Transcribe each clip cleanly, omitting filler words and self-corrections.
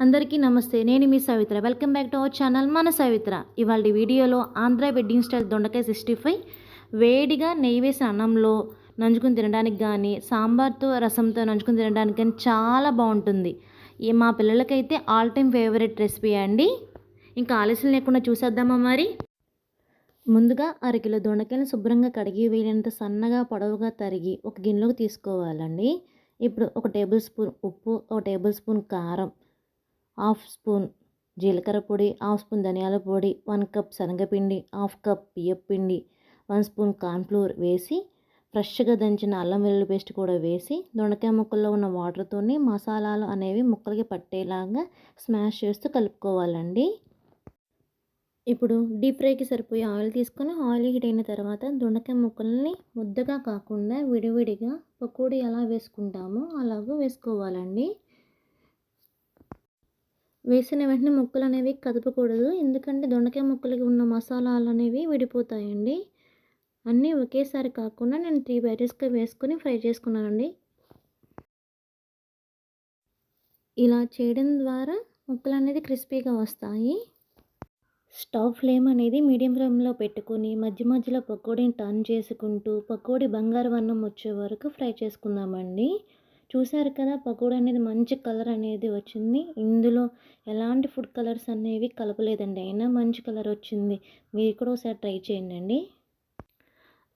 అందరికీ నమస్తే. నేను మీ Savitra. Welcome back to our channel మన సవిత్ర. ఇవాల్టి వీడియోలో ఆంధ్ర వెడ్డింగ్ స్టైల్ దొండకాయ 65 వేడిగా నెయ్యి వేసిన అన్నంలో నంచుకుని తినడానికి కానీ, సాంబార్తో రసంతో నంచుకుని తినడానికి కానీ చాలా బాగుంటుంది. మా పిల్లలకైతే ఆల్ టైమ్ ఫేవరెట్ రెసిపీ అండి. ఇంకా ఆలస్యం లేకుండా చూసేద్దామా మరి. ముందుగా అరకిలో దొండకాయలను శుభ్రంగా కడిగి వేలినంత సన్నగా పొడవుగా తరిగి ఒక గిన్నెలోకి తీసుకోవాలండి. ఇప్పుడు ఒక టేబుల్ స్పూన్ ఉప్పు, ఒక టేబుల్ స్పూన్ కారం, హాఫ్ స్పూన్ జీలకర్ర పొడి, హాఫ్ స్పూన్ ధనియాల పొడి, 1 కప్ శనగపిండి, హాఫ్ కప్ బియ్యపిండి, 1 స్పూన్ కార్న్ఫ్లోర్ వేసి ఫ్రెష్గా దంచిన అల్లం వెల్లుల్లి పేస్ట్ కూడా వేసి దొండకాయ ముక్కల్లో ఉన్న వాటర్తోని మసాలాలు అనేవి ముక్కలకి పట్టేలాగా స్మాష్ చేస్తూ కలుపుకోవాలండి. ఇప్పుడు డీప్ ఫ్రైకి సరిపోయే ఆయిల్ తీసుకొని ఆయిల్ హీట్ అయిన తర్వాత దొండకాయ ముక్కల్ని ముద్దగా కాకుండా విడివిడిగా పకోడీ ఎలా వేసుకుంటామో అలాగూ వేసుకోవాలండి. వేసిన వెంటనే ముక్కలు అనేవి కదపకూడదు, ఎందుకంటే దొండకాయ ముక్కలకి ఉన్న మసాలాలు అనేవి విడిపోతాయండి. అన్నీ ఒకేసారి కాకుండా నేను 3 బ్యాచెస్గా వేసుకొని ఫ్రై చేసుకున్నానండి. ఇలా చేయడం ద్వారా ముక్కలు అనేది క్రిస్పీగా వస్తాయి. స్టవ్ ఫ్లేమ్ అనేది మీడియం ఫ్లేమ్లో పెట్టుకొని మధ్య మధ్యలో పకోడీని టర్న్ చేసుకుంటూ పకోడీ బంగారు వర్ణం వచ్చే వరకు ఫ్రై చేసుకుందామండి. చూసారు కదా, పకోడీ అనేది మంచి కలర్ అనేది వచ్చింది. ఇందులో ఎలాంటి ఫుడ్ కలర్స్ అనేవి కలపలేదండి, అయినా మంచి కలర్ వచ్చింది. మీరు కూడా ఒకసారి ట్రై చేయండి.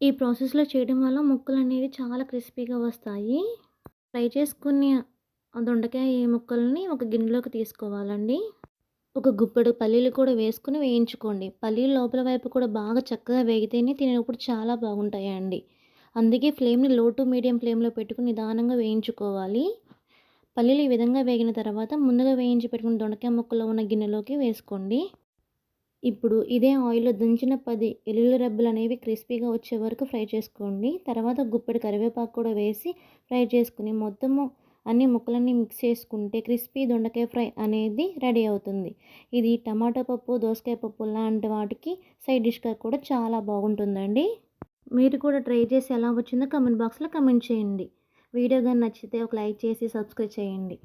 ఈ ప్రాసెస్లో చేయడం వల్ల ముక్కలు అనేవి చాలా క్రిస్పీగా వస్తాయి. ఫ్రై చేసుకుని దొండకాయ ముక్కల్ని ఒక గిన్నెలోకి తీసుకోవాలండి. ఒక గుప్పెడు పల్లీలు కూడా వేసుకుని వేయించుకోండి. పల్లీలు లోపల వైపు కూడా బాగా చక్కగా వేగితేనే తినేటప్పుడు చాలా బాగుంటాయండి. అందుకే ఫ్లేమ్ని లో టు మీడియం ఫ్లేమ్లో పెట్టుకుని నిదానంగా వేయించుకోవాలి. పల్లీలు ఈ విధంగా వేగిన తర్వాత ముందుగా వేయించి పెట్టుకున్న దొండకాయ ముక్కలో ఉన్న గిన్నెలోకి వేసుకోండి. ఇప్పుడు ఇదే ఆయిల్లో దంచిన 10 వెల్లుల్లి రెబ్బలు అనేవి క్రిస్పీగా వచ్చే వరకు ఫ్రై చేసుకోండి. తర్వాత గుప్పెడు కరివేపాకు కూడా వేసి ఫ్రై చేసుకుని మొత్తము అన్ని ముక్కలన్నీ మిక్స్ చేసుకుంటే క్రిస్పీ దొండకాయ ఫ్రై అనేది రెడీ అవుతుంది. ఇది టమాటా పప్పు, దోసకాయ పప్పు లాంటి వాటికి సైడ్ డిష్గా కూడా చాలా బాగుంటుందండి. మీరు కూడా ట్రై చేసి ఎలా వచ్చిందో కామెంట్ బాక్స్లో కామెంట్ చేయండి. వీడియో కానీ నచ్చితే ఒక లైక్ చేసి సబ్స్క్రైబ్ చేయండి.